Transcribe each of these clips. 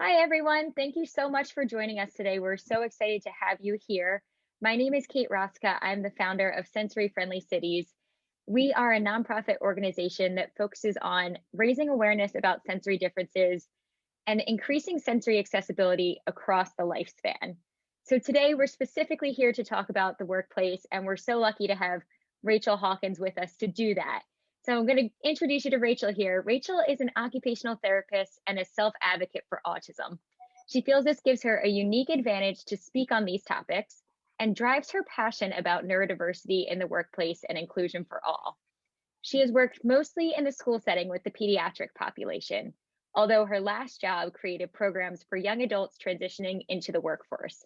Hi, everyone. Thank you so much for joining us today. We're so excited to have you here. My name is Kate Roska. I'm the founder of Sensory Friendly Cities. We are a nonprofit organization that focuses on raising awareness about sensory differences and increasing sensory accessibility across the lifespan. So, today we're specifically here to talk about the workplace, and we're so lucky to have Rachel Hawkins with us to do that. So, I'm going to introduce you to Rachel here. Rachel is an occupational therapist and a self advocate for autism. She feels this gives her a unique advantage to speak on these topics and drives her passion about neurodiversity in the workplace and inclusion for all. She has worked mostly in the school setting with the pediatric population, although her last job created programs for young adults transitioning into the workforce.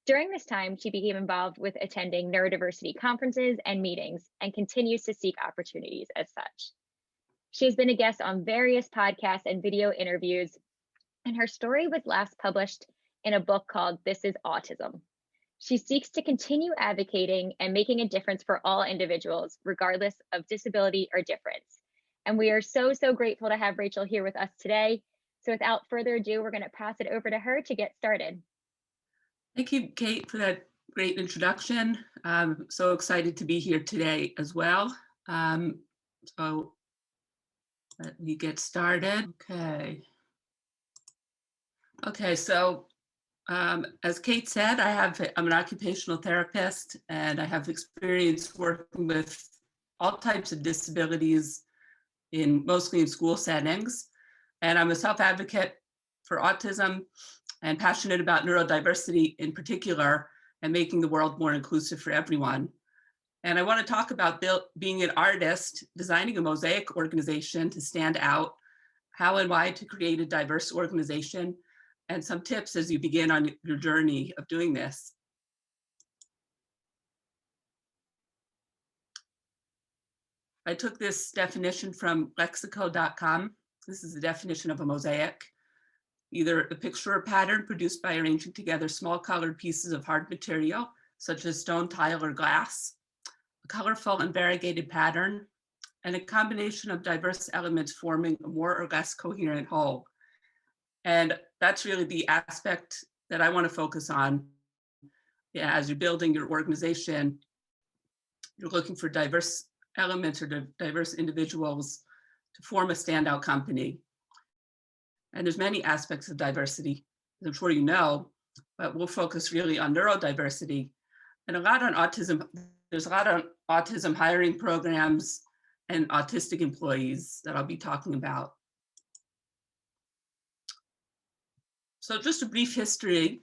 During this time, she became involved with attending neurodiversity conferences and meetings and continues to seek opportunities as such. She has been a guest on various podcasts and video interviews, and her story was last published in a book called This is Autism. She seeks to continue advocating and making a difference for all individuals, regardless of disability or difference. And we are so grateful to have Rachel here with us today. So without further ado, we're going to pass it over to her to get started. Thank you, Kate, for that great introduction. I'm so excited to be here today as well. So let me get started. Okay, so as Kate said, I'm an occupational therapist and I have experience working with all types of disabilities mostly in school settings. And I'm a self-advocate for autism and passionate about neurodiversity in particular and making the world more inclusive for everyone. And I want to talk about being an artist, designing a mosaic organization to stand out, how and why to create a diverse organization, and some tips as you begin on your journey of doing this. I took this definition from lexico.com. This is the definition of a mosaic. Either a picture or pattern produced by arranging together small colored pieces of hard material, such as stone, tile, or glass, a colorful and variegated pattern, and a combination of diverse elements forming a more or less coherent whole. And that's really the aspect that I want to focus on. Yeah, as you're building your organization, you're looking for diverse elements or diverse individuals to form a standout company. And there's many aspects of diversity, as I'm sure you know, but we'll focus really on neurodiversity and a lot on autism. There's a lot on autism hiring programs and autistic employees that I'll be talking about. So just a brief history.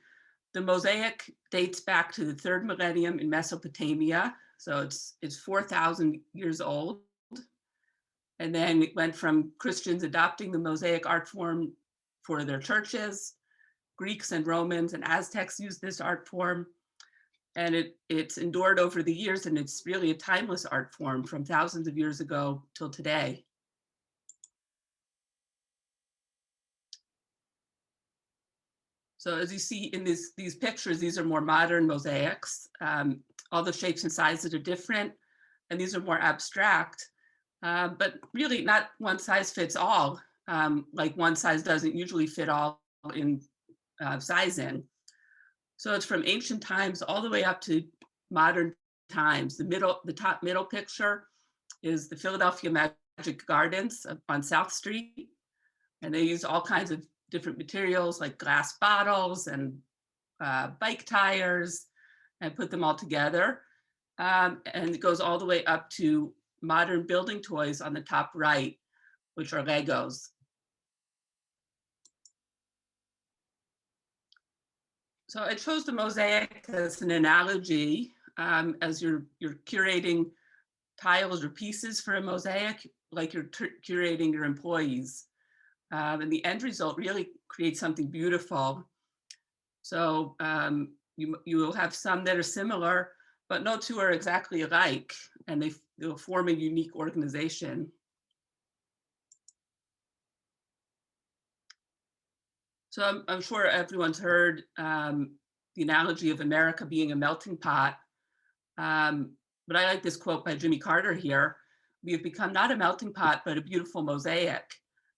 The mosaic dates back to the 3rd millennium in Mesopotamia. So it's 4,000 years old. And then it went from Christians adopting the mosaic art form for their churches. Greeks and Romans and Aztecs used this art form. And it's endured over the years, and it's really a timeless art form from thousands of years ago till today. So as you see in these pictures, these are more modern mosaics. All the shapes and sizes are different, and these are more abstract, but really not one size fits all. Like one size doesn't usually fit all in sizing. So it's from ancient times all the way up to modern times. The top middle picture is the Philadelphia Magic Gardens on South Street. And they use all kinds of different materials like glass bottles and bike tires and put them all together. And it goes all the way up to modern building toys on the top right, which are Legos. So I chose the mosaic as an analogy as you're curating tiles or pieces for a mosaic, like you're curating your employees. And the end result really creates something beautiful. So you will have some that are similar, but no two are exactly alike, and they'll form a unique organization. So I'm sure everyone's heard the analogy of America being a melting pot. But I like this quote by Jimmy Carter here. We have become not a melting pot, but a beautiful mosaic.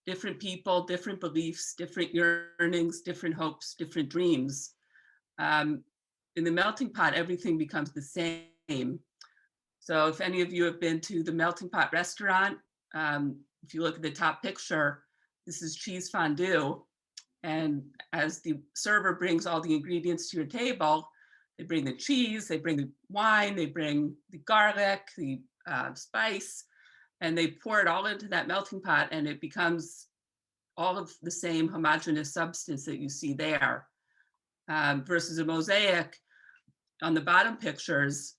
different people, different beliefs, different yearnings, different hopes, different dreams. In the melting pot, everything becomes the same. So if any of you have been to the Melting Pot restaurant, if you look at the top picture, this is cheese fondue. And as the server brings all the ingredients to your table, they bring the cheese, they bring the wine, they bring the garlic, the spice, and they pour it all into that melting pot, and it becomes all of the same homogeneous substance that you see there. Versus a mosaic on the bottom pictures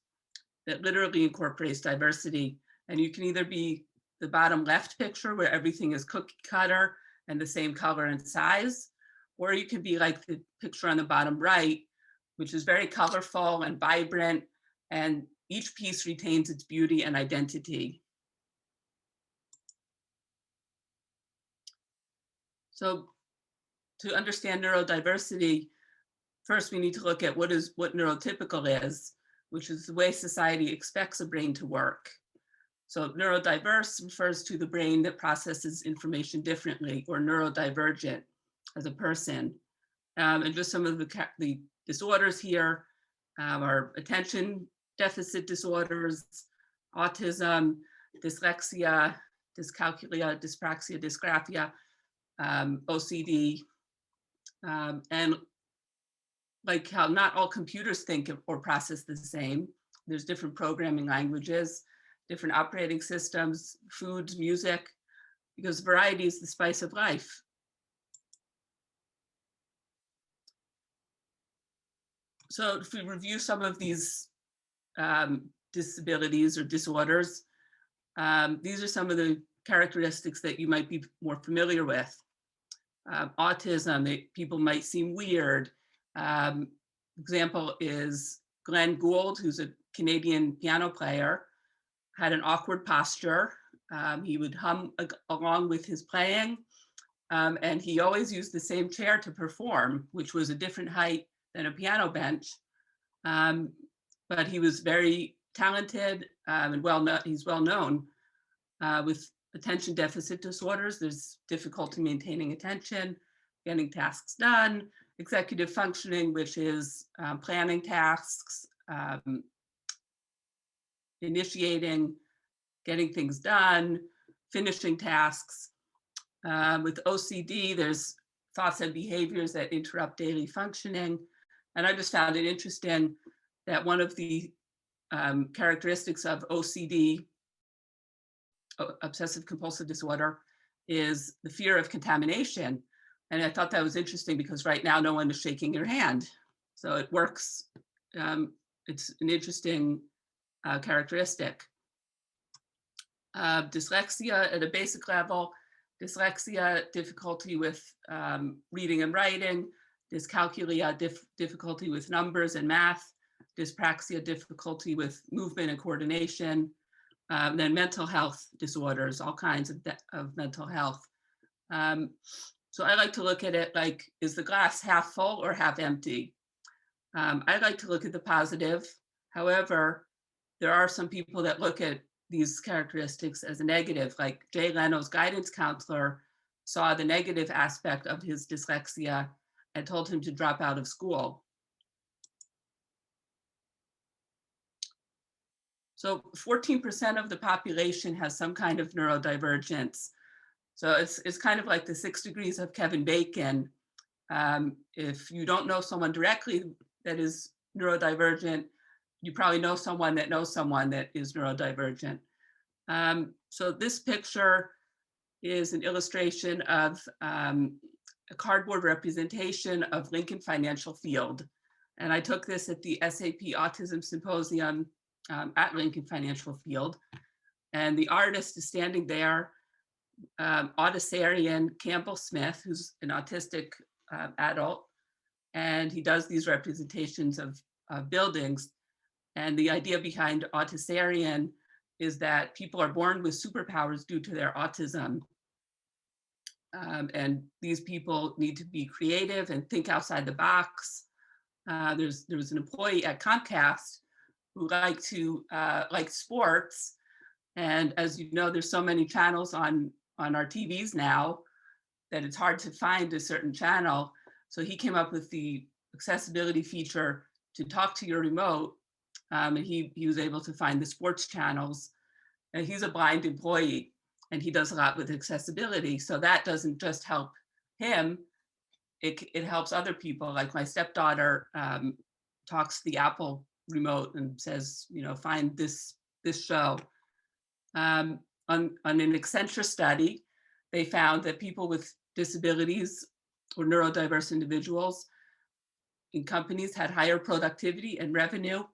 that literally incorporates diversity. And you can either be the bottom left picture where everything is cookie cutter and the same color and size, or you can be like the picture on the bottom right, which is very colorful and vibrant, and each piece retains its beauty and identity. So to understand neurodiversity, first we need to look at what neurotypical is, which is the way society expects a brain to work. So neurodiverse refers to the brain that processes information differently, or neurodivergent as a person. And just some of the disorders here are attention deficit disorders, autism, dyslexia, dyscalculia, dyspraxia, dysgraphia, OCD, and like how not all computers think or process the same. There's different programming languages, different operating systems, foods, music, because variety is the spice of life. So if we review some of these disabilities or disorders, these are some of the characteristics that you might be more familiar with. Autism, people might seem weird. Example is Glenn Gould, who's a Canadian piano player, had an awkward posture. He would hum along with his playing, and he always used the same chair to perform, which was a different height than a piano bench. But he was very talented and he's well known. With attention deficit disorders, there's difficulty maintaining attention, getting tasks done, executive functioning, which is planning tasks, initiating, getting things done, finishing tasks. With OCD, there's thoughts and behaviors that interrupt daily functioning. And I just found it interesting that one of the characteristics of OCD, obsessive compulsive disorder, is the fear of contamination. And I thought that was interesting because right now no one is shaking your hand. So it works. It's an interesting characteristic. Dyslexia at a basic level, dyslexia, difficulty with reading and writing, dyscalculia, difficulty with numbers and math, dyspraxia, difficulty with movement and coordination, then mental health disorders, all kinds of mental health. So I like to look at it like, is the glass half full or half empty? I like to look at the positive. However, there are some people that look at these characteristics as a negative, like Jay Leno's guidance counselor saw the negative aspect of his dyslexia and told him to drop out of school. So 14% of the population has some kind of neurodivergence. So it's kind of like the 6 degrees of Kevin Bacon. If you don't know someone directly that is neurodivergent, you probably know someone that knows someone that is neurodivergent. So this picture is an illustration of a cardboard representation of Lincoln Financial Field. And I took this at the SAP Autism Symposium at Lincoln Financial Field. And the artist is standing there, Autisarian Campbell Smith, who's an autistic adult. And he does these representations of buildings. And the idea behind Autisarian is that people are born with superpowers due to their autism. And these people need to be creative and think outside the box. There was an employee at Comcast who liked sports. And as you know, there's so many channels on our TVs now. that it's hard to find a certain channel. So he came up with the accessibility feature to talk to your remote, and he was able to find the sports channels. And he's a blind employee, and he does a lot with accessibility. So that doesn't just help him, it helps other people. Like my stepdaughter talks to the Apple remote and says, find this show. On an Accenture study, they found that people with disabilities or neurodiverse individuals in companies had higher productivity and revenue,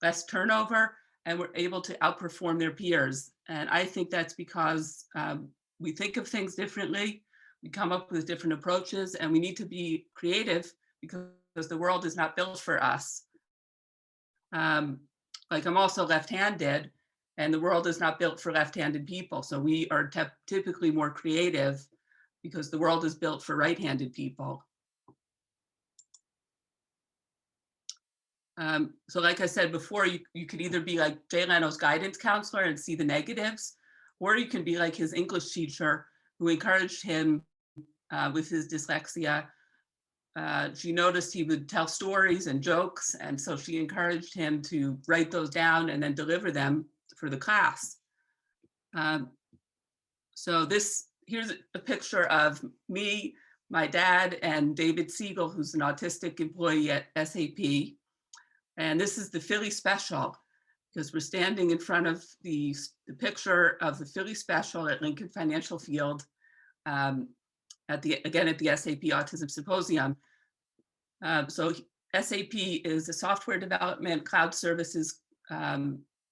less turnover, and were able to outperform their peers. And I think that's because we think of things differently, we come up with different approaches, and we need to be creative because the world is not built for us. Like I'm also left-handed, and the world is not built for left-handed people. So we are typically more creative because the world is built for right-handed people. So like I said before, you could either be like Jay Leno's guidance counselor and see the negatives, or you can be like his English teacher who encouraged him with his dyslexia. She noticed he would tell stories and jokes, and so she encouraged him to write those down and then deliver them for the class. So here's a picture of me, my dad, and David Siegel, who's an autistic employee at SAP. And this is the Philly special, because we're standing in front of the picture of the Philly special at Lincoln Financial Field, at the SAP Autism Symposium. So SAP is a software development, cloud services,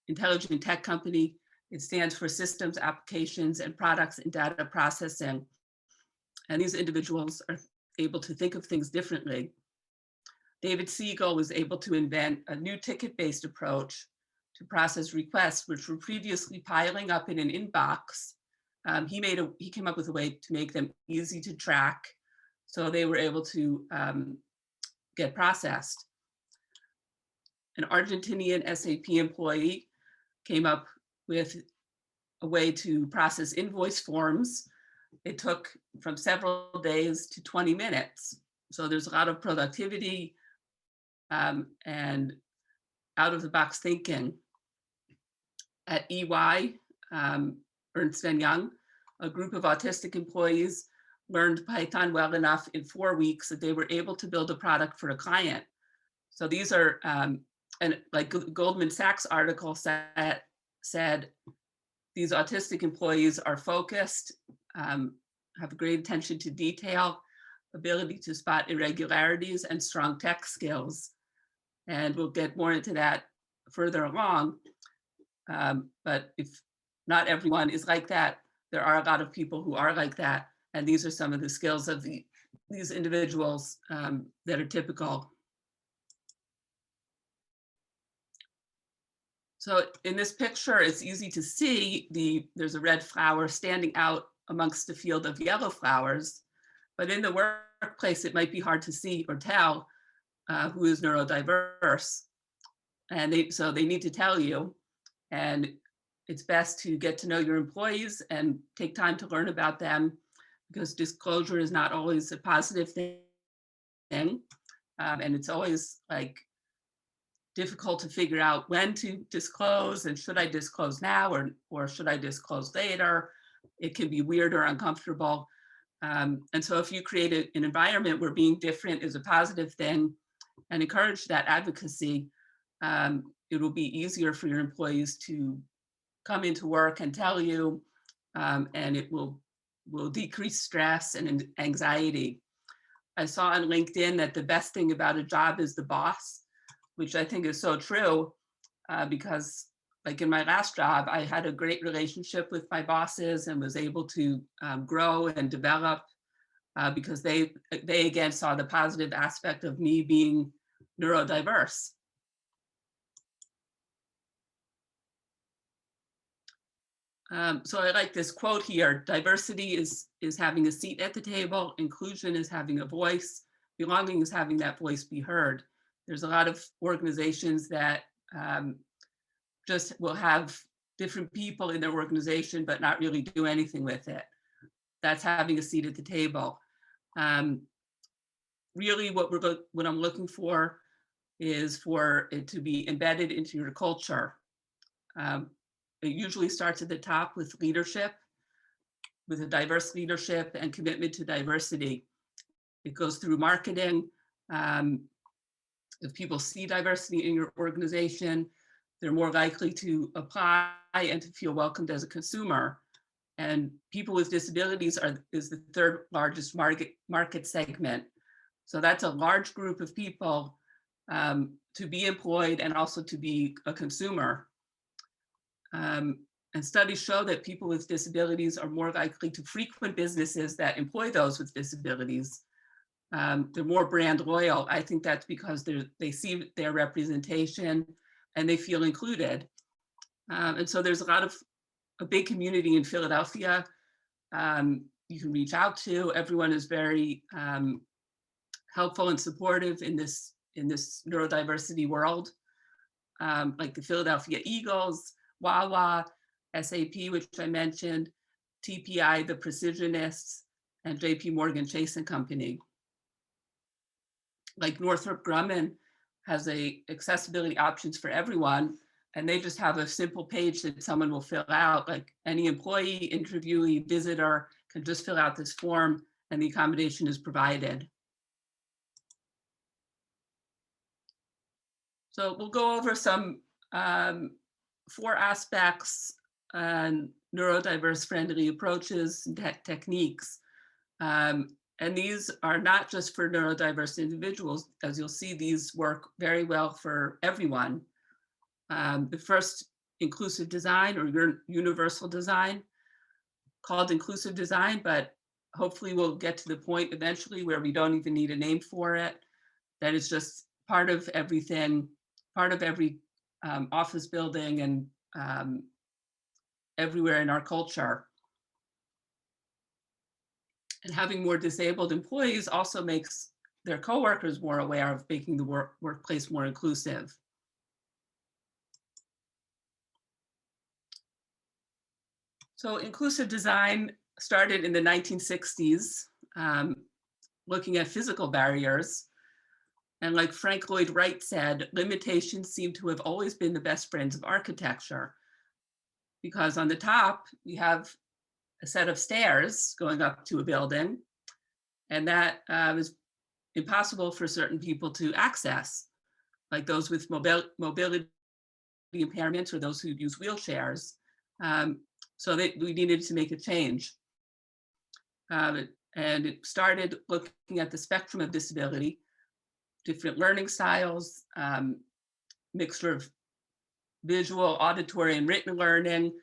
intelligent tech company. It stands for Systems, Applications, and Products in Data Processing. And these individuals are able to think of things differently. David Siegel was able to invent a new ticket-based approach to process requests, which were previously piling up in an inbox. He came up with a way to make them easy to track, so they were able to get processed. An Argentinian SAP employee came up with a way to process invoice forms. It took from several days to 20 minutes. So there's a lot of productivity and out-of-the-box thinking. At EY, Ernst & Young, a group of autistic employees learned Python well enough in 4 weeks that they were able to build a product for a client. So these are, and like Goldman Sachs article said, these autistic employees are focused, have great attention to detail, ability to spot irregularities, and strong tech skills. And we'll get more into that further along. But if not everyone is like that, there are a lot of people who are like that. And these are some of the skills of these individuals that are typical. So in this picture, it's easy to see there's a red flower standing out amongst a field of yellow flowers. But in the workplace, it might be hard to see or tell who is neurodiverse. And so they need to tell you. And it's best to get to know your employees and take time to learn about them, because disclosure is not always a positive thing. And it's always like difficult to figure out when to disclose, and should I disclose now or should I disclose later? It can be weird or uncomfortable. And so if you create an environment where being different is a positive thing and encourage that advocacy, it will be easier for your employees to come into work and tell you, and it will decrease stress and anxiety. I saw on LinkedIn that the best thing about a job is the boss, which I think is so true, because like in my last job, I had a great relationship with my bosses and was able to grow and develop because they again saw the positive aspect of me being neurodiverse. So I like this quote here: diversity is having a seat at the table, inclusion is having a voice, belonging is having that voice be heard. There's a lot of organizations that just will have different people in their organization, but not really do anything with it. that's having a seat at the table. Really what I'm looking for is for it to be embedded into your culture. It usually starts at the top with leadership, with a diverse leadership and commitment to diversity. It goes through marketing. If people see diversity in your organization, they're more likely to apply and to feel welcomed as a consumer. And people with disabilities is the third largest market segment. So that's a large group of people to be employed and also to be a consumer. And studies show that people with disabilities are more likely to frequent businesses that employ those with disabilities. They're more brand loyal. I think that's because they see their representation and they feel included. And so there's a big community in Philadelphia you can reach out to. Everyone is very helpful and supportive in this neurodiversity world, like the Philadelphia Eagles, Wawa, SAP, which I mentioned, TPI, the Precisionists, and JP Morgan Chase and Company. Like Northrop Grumman has accessibility options for everyone, and they just have a simple page that someone will fill out. Like any employee, interviewee, visitor can just fill out this form and the accommodation is provided. So we'll go over some 4 aspects on neurodiverse friendly approaches and techniques. And these are not just for neurodiverse individuals. As you'll see, these work very well for everyone. The first, inclusive design or universal design, called inclusive design, but hopefully we'll get to the point eventually where we don't even need a name for it. That is just part of everything, part of every office building and everywhere in our culture. And having more disabled employees also makes their coworkers more aware of making the workplace more inclusive. So inclusive design started in the 1960s, looking at physical barriers. And like Frank Lloyd Wright said, limitations seem to have always been the best friends of architecture. Because on the top, we have a set of stairs going up to a building, and that is impossible for certain people to access, like those with mobility impairments or those who use wheelchairs. So we needed to make a change. And it started looking at the spectrum of disability, different learning styles, mixture of visual, auditory, and written learning.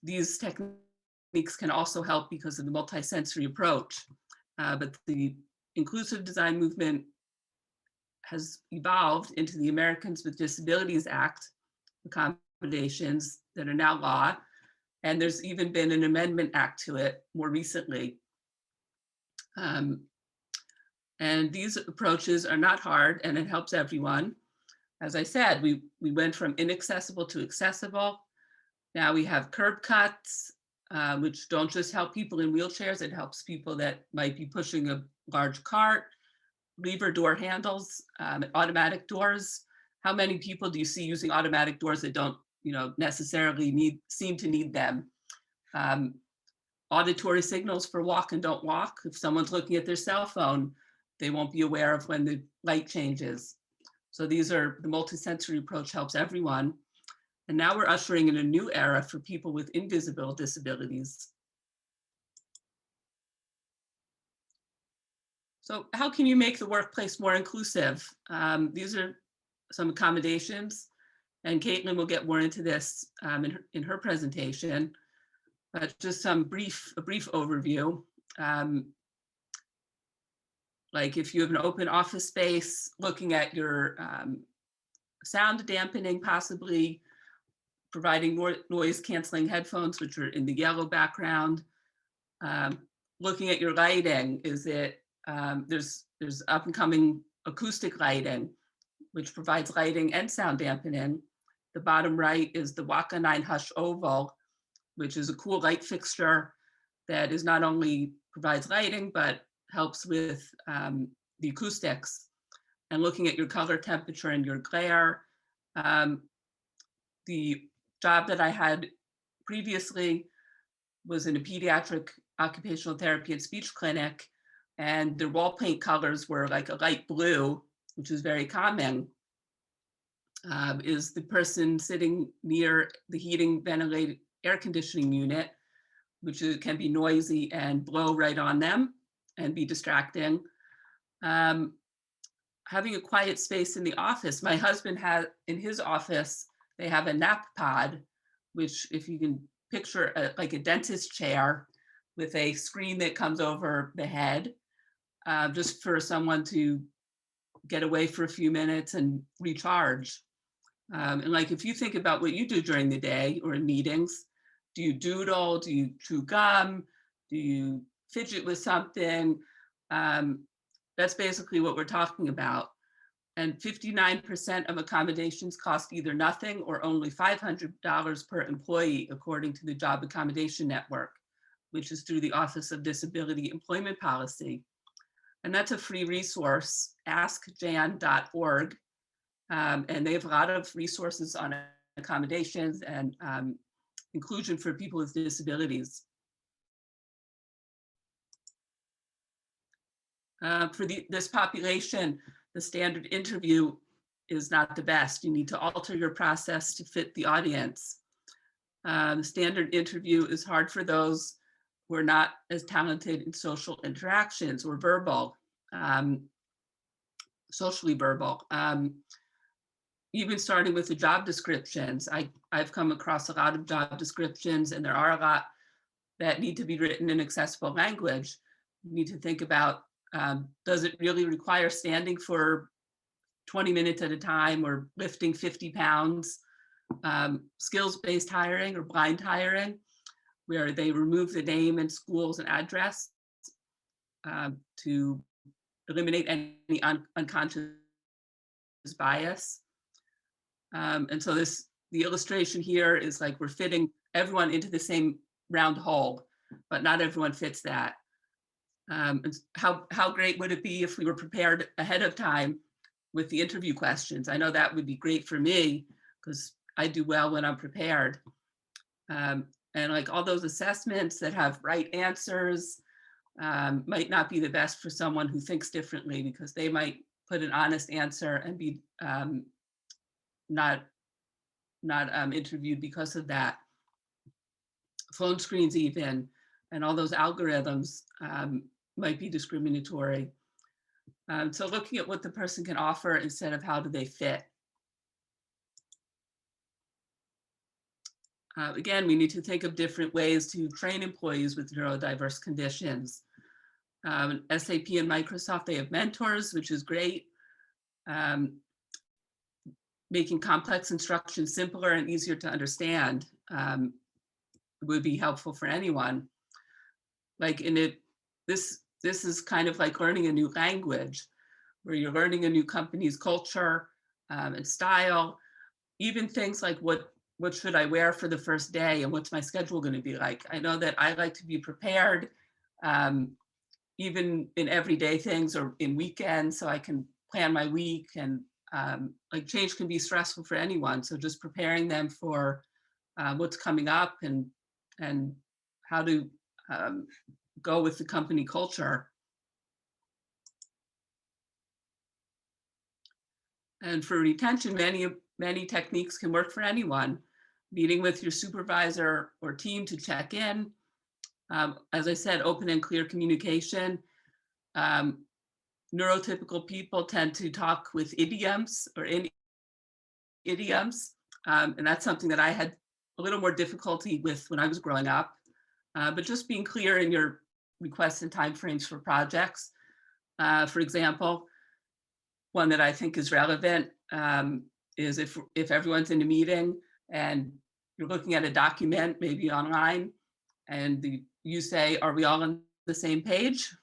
These techniques can also help because of the multisensory approach. But the inclusive design movement has evolved into the Americans with Disabilities Act accommodations that are now law. And there's even been an amendment act to it more recently. And these approaches are not hard and it helps everyone. As I said, we went from inaccessible to accessible. Now we have curb cuts, which don't just help people in wheelchairs, it helps people that might be pushing a large cart, lever door handles, automatic doors. How many people do you see using automatic doors that don't necessarily seem to need them? Auditory signals for walk and don't walk. If someone's looking at their cell phone, they won't be aware of when the light changes. So these are, the multisensory approach helps everyone. And now we're ushering in a new era for people with invisible disabilities. So how can you make the workplace more inclusive? These are some accommodations, and Caitlin will get more into this in her presentation, but just a brief overview. Like if you have an open office space, looking at your sound dampening, possibly providing noise canceling headphones, which are in the yellow background. Looking at your lighting, is it, there's up and coming acoustic lighting, which provides lighting and sound dampening. The bottom right is the Waka 9 Hush Oval, which is a cool light fixture that is not only provides lighting, but helps with the acoustics and looking at your color temperature and your glare. The job that I had previously was in a pediatric occupational therapy and speech clinic, and the wall paint colors were like a light blue, which is very common. Is the person sitting near the heating, ventilated air conditioning unit, which can be noisy and blow right on them and be distracting. Having a quiet space in the office. My husband has, in his office, they have a nap pod, which if you can picture like a dentist chair with a screen that comes over the head, just for someone to get away for a few minutes and recharge. And like, if you think about what you do during the day or in meetings, do you doodle? Do you chew gum? Do you fidget with something? That's basically what we're talking about. And 59% of accommodations cost either nothing or only $500 per employee, according to the Job Accommodation Network, which is through the Office of Disability Employment Policy. And that's a free resource, askjan.org. And they have a lot of resources on accommodations and inclusion for people with disabilities. For this population, the standard interview is not the best. You need to alter your process to fit the audience. The standard interview is hard for those who are not as talented in social interactions or verbal, socially verbal. Even starting with the job descriptions, I've come across a lot of job descriptions, and there are a lot that need to be written in accessible language. You need to think about, does it really require standing for 20 minutes at a time or lifting 50 pounds? Skills-based hiring or blind hiring, where they remove the name and schools and address to eliminate any unconscious bias. And so the illustration here is like we're fitting everyone into the same round hole, but not everyone fits that. How great would it be if we were prepared ahead of time with the interview questions? I know that would be great for me because I do well when I'm prepared. And like all those assessments that have right answers might not be the best for someone who thinks differently, because they might put an honest answer and be not interviewed because of that. Phone screens even, and all those algorithms might be discriminatory. So looking at what the person can offer instead of how do they fit. Again, we need to think of different ways to train employees with neurodiverse conditions. SAP and Microsoft, they have mentors, which is great. Making complex instruction simpler and easier to understand would be helpful for anyone. Like this is kind of like learning a new language, where you're learning a new company's culture and style. Even things like what should I wear for the first day and what's my schedule going to be like. I know that I like to be prepared, even in everyday things or in weekends, so I can plan my week. And like change can be stressful for anyone. So just preparing them for what's coming up and how to go with the company culture. And for retention, many techniques can work for anyone. Meeting with your supervisor or team to check in. As I said, open and clear communication. Neurotypical people tend to talk with idioms or in idioms. And that's something that I had a little more difficulty with when I was growing up. But just being clear in your requests and timeframes for projects. For example, one that I think is relevant is if everyone's in a meeting and you're looking at a document, maybe online, and you say, are we all on the same page?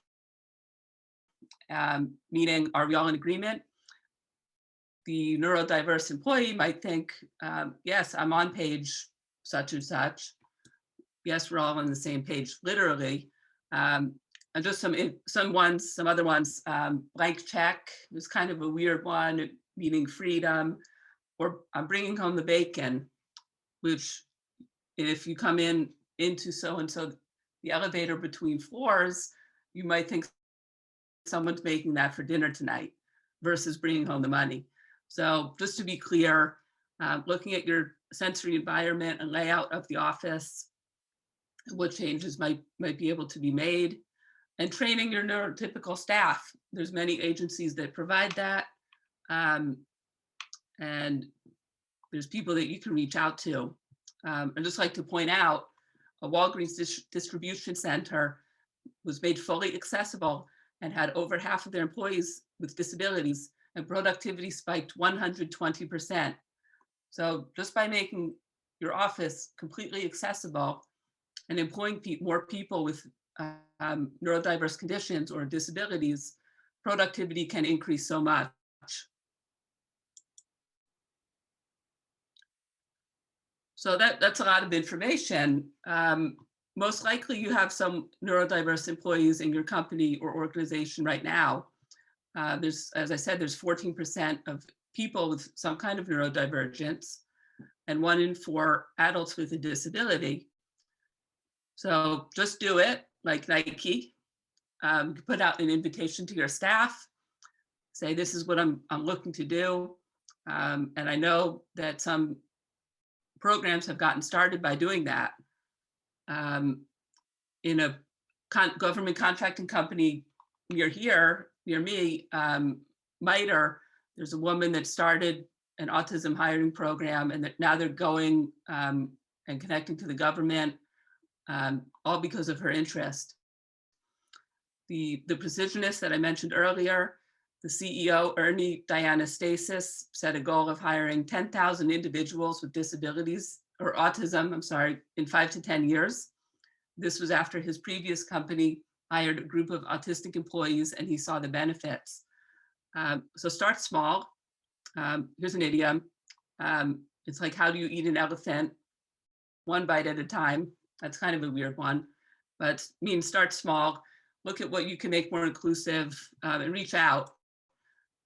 Meaning, are we all in agreement? The neurodiverse employee might think, yes, I'm on page such and such. yes, we're all on the same page, literally. And just some other ones, blank check was kind of a weird one, meaning freedom, or I'm bringing home the bacon, which if you come into so-and-so, the elevator between floors, you might think someone's making that for dinner tonight versus bringing home the money. So just to be clear, looking at your sensory environment and layout of the office, what changes might be able to be made, and training your neurotypical staff. There's many agencies that provide that. And there's people that you can reach out to. I'd just like to point out, a Walgreens distribution center was made fully accessible and had over half of their employees with disabilities, and productivity spiked 120%. So just by making your office completely accessible and employing more people with neurodiverse conditions or disabilities, productivity can increase so much. So that's a lot of information. Most likely you have some neurodiverse employees in your company or organization right now. As I said, there's 14% of people with some kind of neurodivergence and 1 in 4 adults with a disability. So just do it, like Nike. Put out an invitation to your staff, say, this is what I'm looking to do. And I know that some programs have gotten started by doing that. In a government contracting company near me, MITRE, there's a woman that started an autism hiring program, and that now they're going and connecting to the government, all because of her interest. The precisionist that I mentioned earlier, the CEO, Ernie Dianastasis, set a goal of hiring 10,000 individuals with disabilities or autism, in 5 to 10 years. This was after his previous company hired a group of autistic employees and he saw the benefits. So start small. Here's an idiom. It's like, how do you eat an elephant? 1 bite at a time. That's kind of a weird one, but means start small. Look at what you can make more inclusive, and reach out.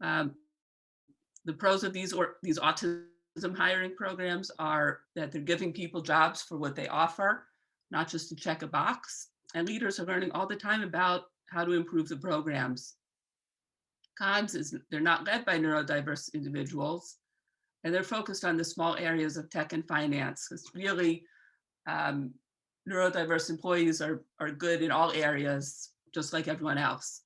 The pros of these autism hiring programs are that they're giving people jobs for what they offer, not just to check a box. And leaders are learning all the time about how to improve the programs. Cons is they're not led by neurodiverse individuals, and they're focused on the small areas of tech and finance. It's really, neurodiverse employees are good in all areas, just like everyone else.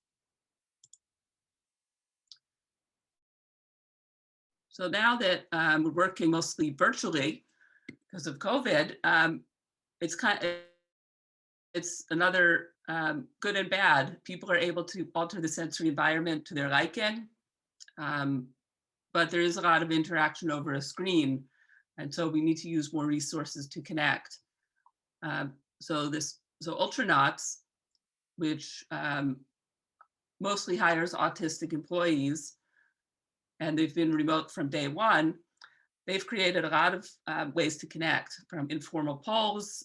So now that we're working mostly virtually because of COVID, it's another good and bad. People are able to alter the sensory environment to their liking, but there is a lot of interaction over a screen, and so we need to use more resources to connect. So Ultranauts, which mostly hires autistic employees, and they've been remote from day one, they've created a lot of ways to connect, from informal polls,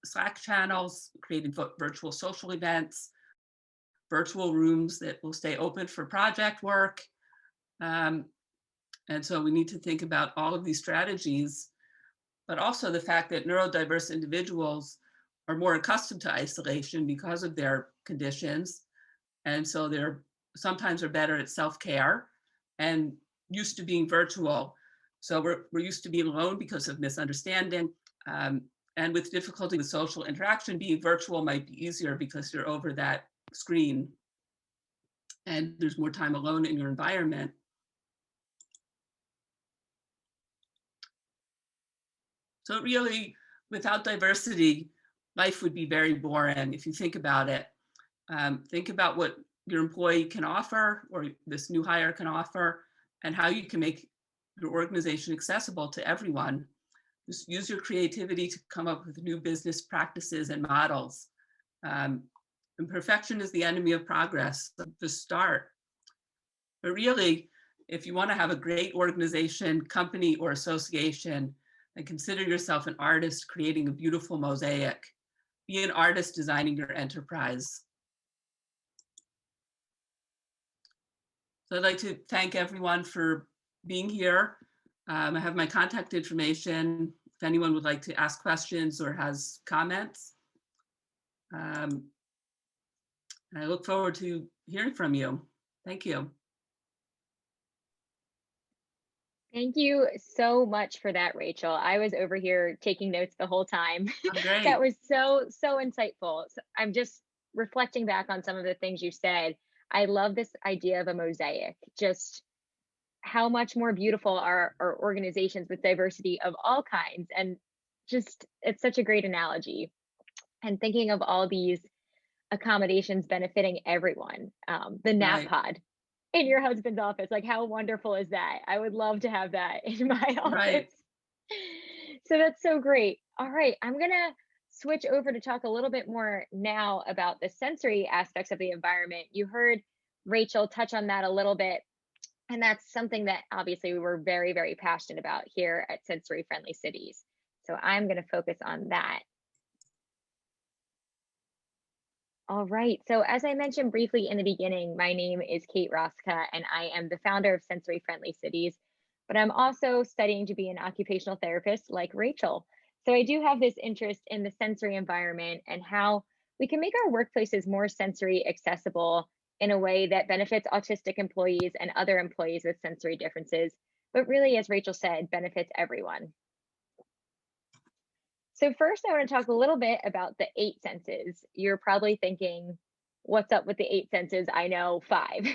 Slack channels, creating virtual social events, virtual rooms that will stay open for project work. And so we need to think about all of these strategies, but also the fact that neurodiverse individuals are more accustomed to isolation because of their conditions. And so they're sometimes are better at self-care and used to being virtual. So we're used to being alone because of misunderstanding, and with difficulty with social interaction, being virtual might be easier because you're over that screen and there's more time alone in your environment. So really, without diversity, life would be very boring if you think about it. Think about what your employee can offer, or this new hire can offer, and how you can make your organization accessible to everyone. Just use your creativity to come up with new business practices and models. Imperfection is the enemy of progress. So just start. But really, if you want to have a great organization, company, or association, then consider yourself an artist creating a beautiful mosaic. be an artist designing your enterprise. So I'd like to thank everyone for being here. I have my contact information if anyone would like to ask questions or has comments. I look forward to hearing from you. Thank you. Thank you so much for that, Rachel. I was over here taking notes the whole time. Oh, That great. was so insightful. So I'm just reflecting back on some of the things you said. I love this idea of a mosaic, just how much more beautiful are organizations with diversity of all kinds. And just, it's such a great analogy. And thinking of all these accommodations benefiting everyone. The nap Right, pod in your husband's office, like how wonderful is that? I would love to have that in my right. office. So that's so great. All right, I'm gonna switch over to talk a little bit more now about the sensory aspects of the environment. You heard Rachel touch on that a little bit, and that's something that obviously we were very passionate about here at Sensory Friendly Cities. So I'm going to focus on that. All right. So, as I mentioned briefly in the beginning, my name is Kate Roska, and I am the founder of Sensory Friendly Cities. But I'm also studying to be an occupational therapist like Rachel. So, I do have this interest in the sensory environment and how we can make our workplaces more sensory accessible in a way that benefits autistic employees and other employees with sensory differences, but really, as Rachel said, benefits everyone. So first, I want to talk a little bit about the eight senses. You're probably thinking, what's up with the eight senses? I know five.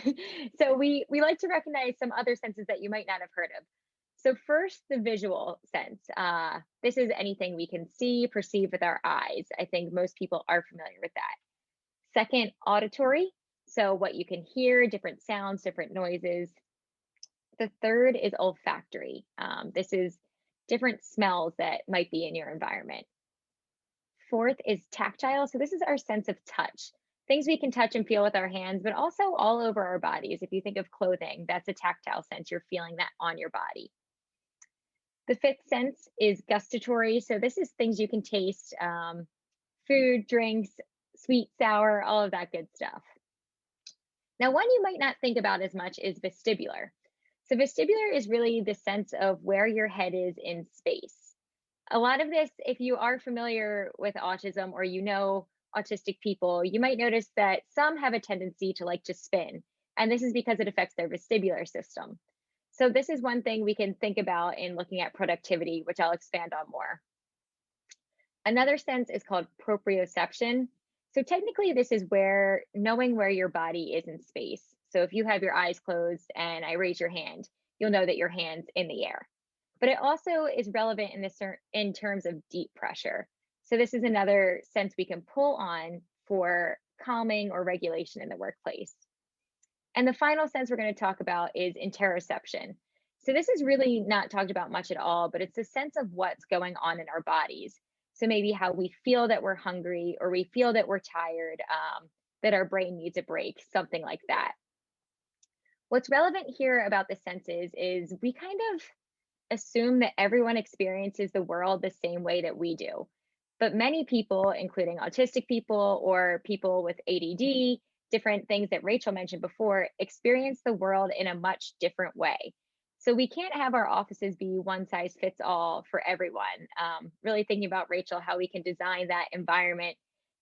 So we like to recognize some other senses that you might not have heard of. So first, the visual sense. This is anything we can see, perceive with our eyes. I think most people are familiar with that. Second, auditory. So what you can hear, different sounds, different noises. The third is olfactory. This is different smells that might be in your environment. Fourth is tactile. So this is our sense of touch, things we can touch and feel with our hands, but also all over our bodies. If you think of clothing, that's a tactile sense. You're feeling that on your body. The fifth sense is gustatory. So this is things you can taste, food, drinks, sweet, sour, all of that good stuff. Now, one you might not think about as much is vestibular. So vestibular is really the sense of where your head is in space. A lot of this, if you are familiar with autism or you know autistic people, you might notice that some have a tendency to like to spin. And this is because it affects their vestibular system. So, this is one thing we can think about in looking at productivity, which I'll expand on more. Another sense is called proprioception. So, technically, this is where knowing where your body is in space. So, if you have your eyes closed and I raise your hand, you'll know that your hand's in the air. But it also is relevant in terms of deep pressure. So this is another sense we can pull on for calming or regulation in the workplace. And the final sense we're going to talk about is interoception. So this is really not talked about much at all, but it's a sense of what's going on in our bodies. So maybe how we feel that we're hungry or we feel that we're tired, that our brain needs a break, something like that. What's relevant here about the senses is we kind of assume that everyone experiences the world the same way that we do. But many people, including autistic people or people with ADD, different things that Rachel mentioned before, experience the world in a much different way. So we can't have our offices be one size fits all for everyone. Really thinking about, Rachel, how we can design that environment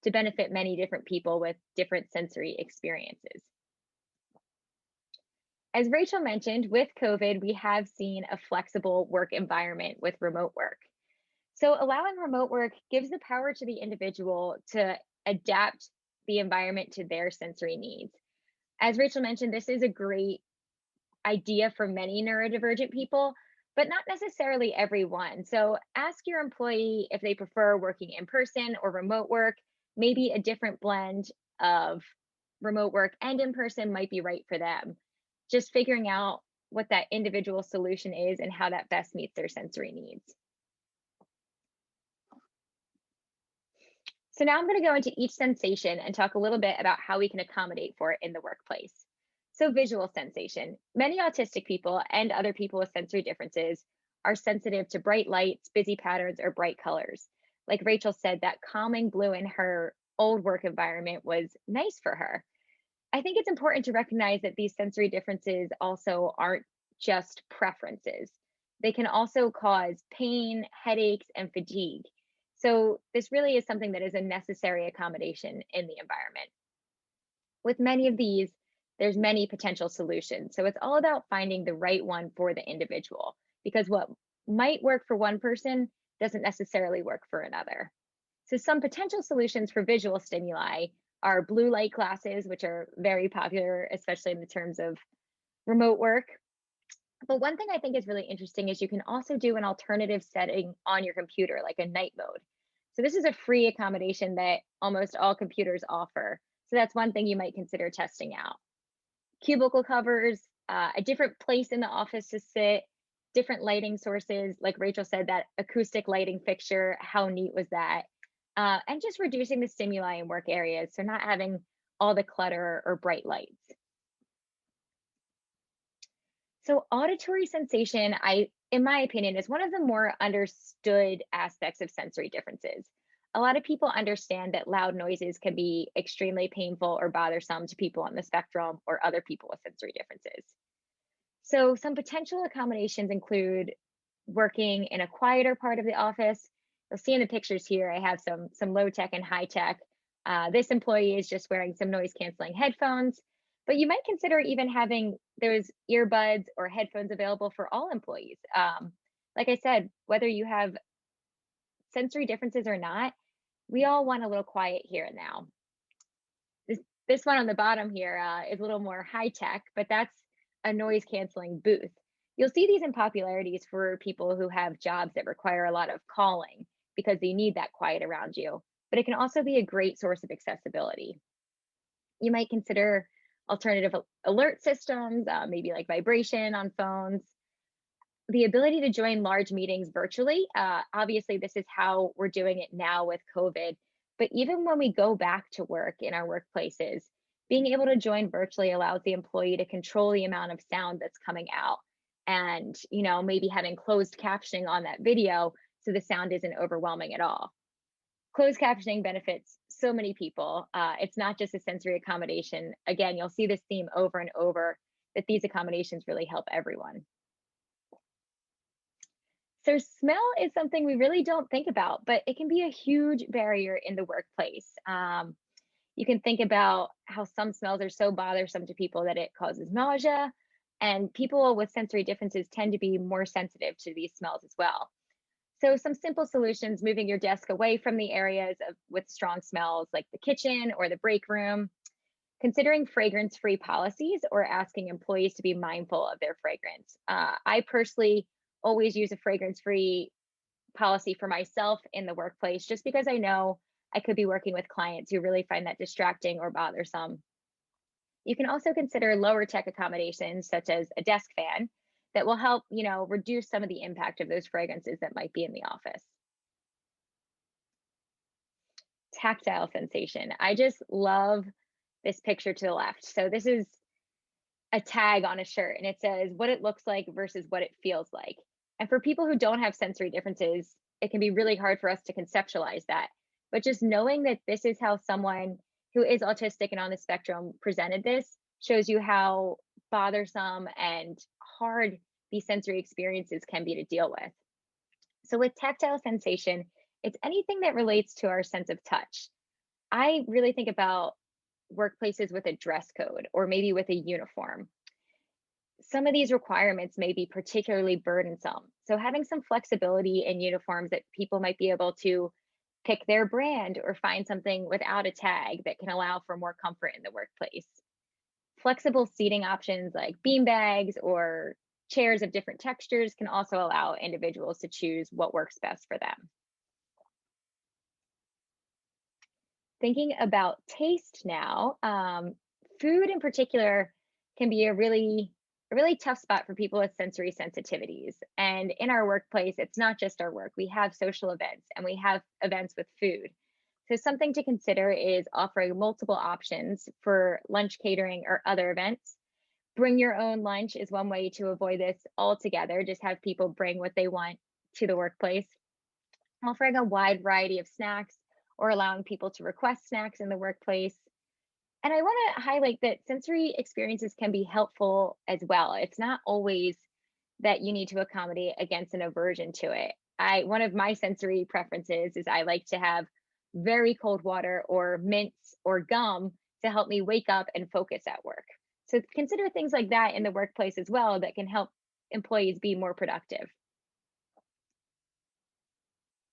to benefit many different people with different sensory experiences. As Rachel mentioned, with COVID, we have seen a flexible work environment with remote work. So, allowing remote work gives the power to the individual to adapt the environment to their sensory needs. As Rachel mentioned, this is a great idea for many neurodivergent people, but not necessarily everyone. So, ask your employee if they prefer working in person or remote work. Maybe a different blend of remote work and in person might be right for them. Just figuring out what that individual solution is and how that best meets their sensory needs. So now I'm going to go into each sensation and talk a little bit about how we can accommodate for it in the workplace. So visual sensation. Many autistic people and other people with sensory differences are sensitive to bright lights, busy patterns, or bright colors. Like Rachel said, that calming blue in her old work environment was nice for her. I think it's important to recognize that these sensory differences also aren't just preferences. They can also cause pain, headaches, and fatigue. So, this really is something that is a necessary accommodation in the environment. With many of these, there's many potential solutions. So, it's all about finding the right one for the individual because what might work for one person doesn't necessarily work for another. So, some potential solutions for visual stimuli are blue light glasses, which are very popular, especially in the terms of remote work. But one thing I think is really interesting is you can also do an alternative setting on your computer, like a night mode. So, this is a free accommodation that almost all computers offer. So, that's one thing you might consider testing out. Cubicle covers, a different place in the office to sit, different lighting sources. Like Rachel said, that acoustic lighting fixture, how neat was that? And just reducing the stimuli in work areas. So, not having all the clutter or bright lights. So, auditory sensation, in my opinion, is one of the more understood aspects of sensory differences. A lot of people understand that loud noises can be extremely painful or bothersome to people on the spectrum or other people with sensory differences. So, some potential accommodations include working in a quieter part of the office. You'll see in the pictures here, I have some low tech and high tech. This employee is just wearing some noise canceling headphones, but you might consider even having those earbuds or headphones available for all employees. Like I said, whether you have sensory differences or not, we all want a little quiet here and now. This one on the bottom here is a little more high tech, but that's a noise canceling booth. You'll see these in popularities for people who have jobs that require a lot of calling because they need that quiet around you. But it can also be a great source of accessibility. You might consider alternative alert systems, maybe like vibration on phones, the ability to join large meetings virtually. Obviously, this is how we're doing it now with COVID. But even when we go back to work in our workplaces, being able to join virtually allows the employee to control the amount of sound that's coming out and, maybe having closed captioning on that video so the sound isn't overwhelming at all. Closed captioning benefits so many people. It's not just a sensory accommodation. Again, you'll see this theme over and over that these accommodations really help everyone. So, smell is something we really don't think about, but it can be a huge barrier in the workplace. You can think about how some smells are so bothersome to people that it causes nausea, and people with sensory differences tend to be more sensitive to these smells as well. So, some simple solutions: moving your desk away from the areas with strong smells, like the kitchen or the break room, considering fragrance free policies or asking employees to be mindful of their fragrance. I personally always use a fragrance free policy for myself in the workplace just because I know I could be working with clients who really find that distracting or bothersome. You can also consider lower tech accommodations such as a desk fan that will help, reduce some of the impact of those fragrances that might be in the office. Tactile sensation. I just love this picture to the left. So this is a tag on a shirt and it says what it looks like versus what it feels like. And for people who don't have sensory differences, it can be really hard for us to conceptualize that. But just knowing that this is how someone who is autistic and on the spectrum presented this shows you how bothersome and hard these sensory experiences can be to deal with. So, with tactile sensation, it's anything that relates to our sense of touch. I really think about workplaces with a dress code or maybe with a uniform. Some of these requirements may be particularly burdensome. So, having some flexibility in uniforms that people might be able to pick their brand or find something without a tag that can allow for more comfort in the workplace. Flexible seating options like bean bags or chairs of different textures can also allow individuals to choose what works best for them. Thinking about taste now, food in particular can be a really tough spot for people with sensory sensitivities. And in our workplace, it's not just our work. We have social events and we have events with food. So something to consider is offering multiple options for lunch catering or other events. Bring your own lunch is one way to avoid this altogether. Just have people bring what they want to the workplace. offering a wide variety of snacks or allowing people to request snacks in the workplace. And I want to highlight that sensory experiences can be helpful as well. It's not always that you need to accommodate against an aversion to it. One of my sensory preferences is I like to have very cold water or mints or gum to help me wake up and focus at work. So consider things like that in the workplace as well that can help employees be more productive.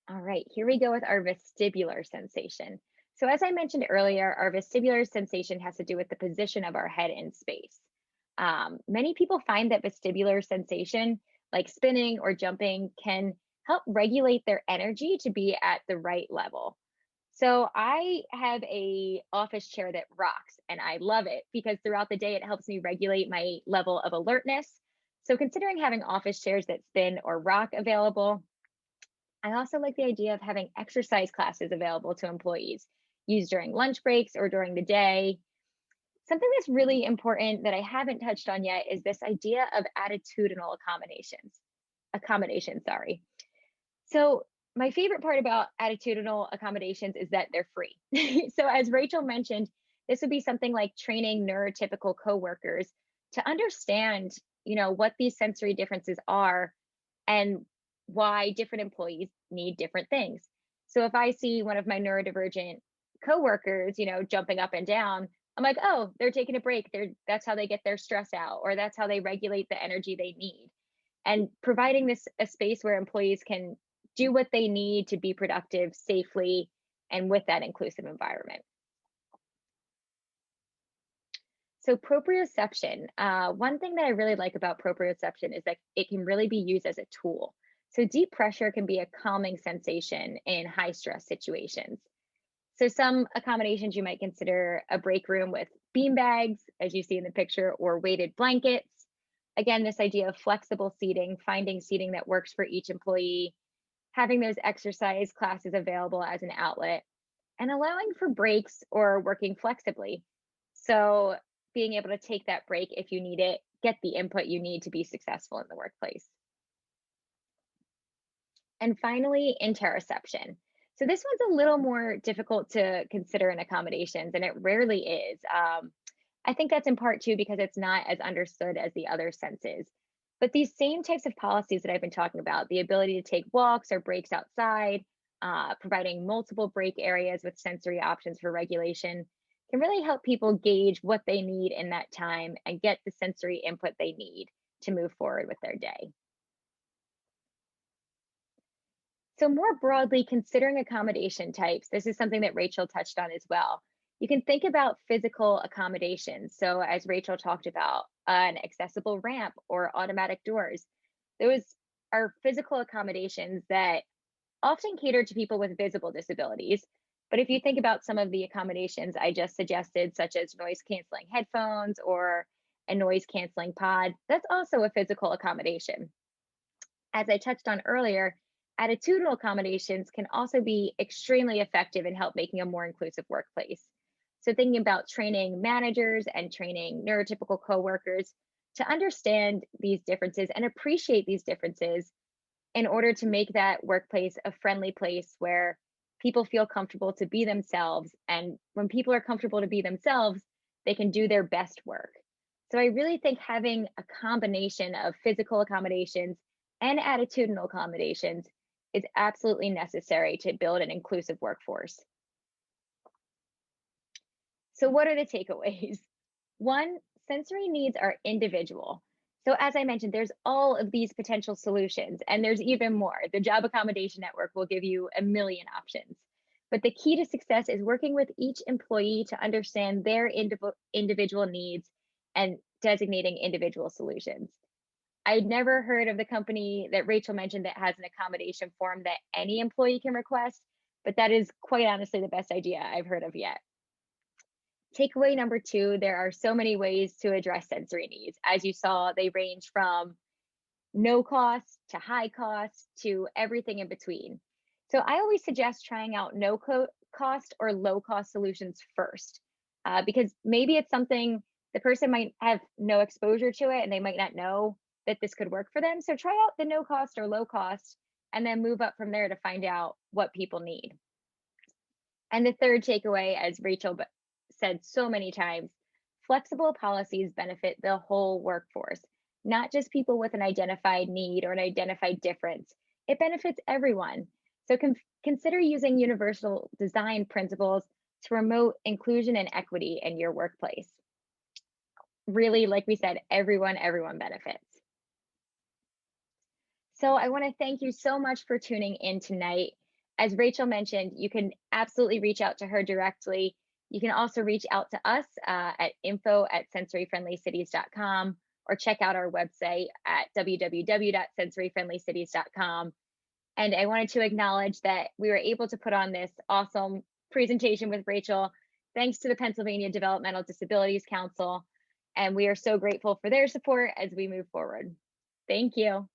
All right, here we go with our vestibular sensation. So, as I mentioned earlier, our vestibular sensation has to do with the position of our head in space. Many people find that vestibular sensation, like spinning or jumping, can help regulate their energy to be at the right level. So I have a office chair that rocks and I love it because throughout the day it helps me regulate my level of alertness. So considering having office chairs that spin or rock available, I also like the idea of having exercise classes available to employees, used during lunch breaks or during the day. Something that's really important that I haven't touched on yet is this idea of attitudinal accommodations. Accommodation, sorry. So, my favorite part about attitudinal accommodations is that they're free. So, as Rachel mentioned, this would be something like training neurotypical coworkers to understand, what these sensory differences are and why different employees need different things. So if I see one of my neurodivergent coworkers, jumping up and down, I'm like, oh, they're taking a break. That's how they get their stress out, or that's how they regulate the energy they need. And providing this a space where employees can do what they need to be productive safely and with that inclusive environment. So proprioception, one thing that I really like about proprioception is that it can really be used as a tool. So deep pressure can be a calming sensation in high stress situations. So some accommodations you might consider a break room with bean bags, as you see in the picture, or weighted blankets. Again, this idea of flexible seating, finding seating that works for each employee, having those exercise classes available as an outlet, and allowing for breaks or working flexibly. So, being able to take that break if you need it, get the input you need to be successful in the workplace. And finally, interoception. So, this one's a little more difficult to consider in accommodations, and it rarely is. I think that's in part too because it's not as understood as the other senses. But these same types of policies that I've been talking about, the ability to take walks or breaks outside, providing multiple break areas with sensory options for regulation, can really help people gauge what they need in that time and get the sensory input they need to move forward with their day. So, more broadly, considering accommodation types, this is something that Rachel touched on as well. You can think about physical accommodations. So, as Rachel talked about, an accessible ramp or automatic doors. Those are physical accommodations that often cater to people with visible disabilities. But if you think about some of the accommodations I just suggested, such as noise canceling headphones or a noise canceling pod, that's also a physical accommodation. As I touched on earlier, attitudinal accommodations can also be extremely effective in help making a more inclusive workplace. So, thinking about training managers and training neurotypical coworkers to understand these differences and appreciate these differences in order to make that workplace a friendly place where people feel comfortable to be themselves. And when people are comfortable to be themselves, they can do their best work. So I really think having a combination of physical accommodations and attitudinal accommodations is absolutely necessary to build an inclusive workforce. So, what are the takeaways? One, sensory needs are individual. So, as I mentioned, there's all of these potential solutions, and there's even more. The Job Accommodation Network will give you a million options. But the key to success is working with each employee to understand their individual needs and designating individual solutions. I'd never heard of the company that Rachel mentioned that has an accommodation form that any employee can request, but that is quite honestly the best idea I've heard of yet. Takeaway number two, there are so many ways to address sensory needs. As you saw, they range from no cost to high cost to everything in between. So I always suggest trying out cost or low cost solutions first, because maybe it's something the person might have no exposure to it and they might not know that this could work for them. So try out the no cost or low cost and then move up from there to find out what people need. And the third takeaway, as Rachel said so many times, flexible policies benefit the whole workforce, not just people with an identified need or an identified difference. It benefits everyone. So consider using universal design principles to promote inclusion and equity in your workplace. Really, like we said, everyone benefits. So I want to thank you so much for tuning in tonight. As Rachel mentioned, you can absolutely reach out to her directly. You can also reach out to us at info@sensoryfriendlycities.com or check out our website at www.sensoryfriendlycities.com. And I wanted to acknowledge that we were able to put on this awesome presentation with Rachel, thanks to the Pennsylvania Developmental Disabilities Council. And we are so grateful for their support as we move forward. Thank you.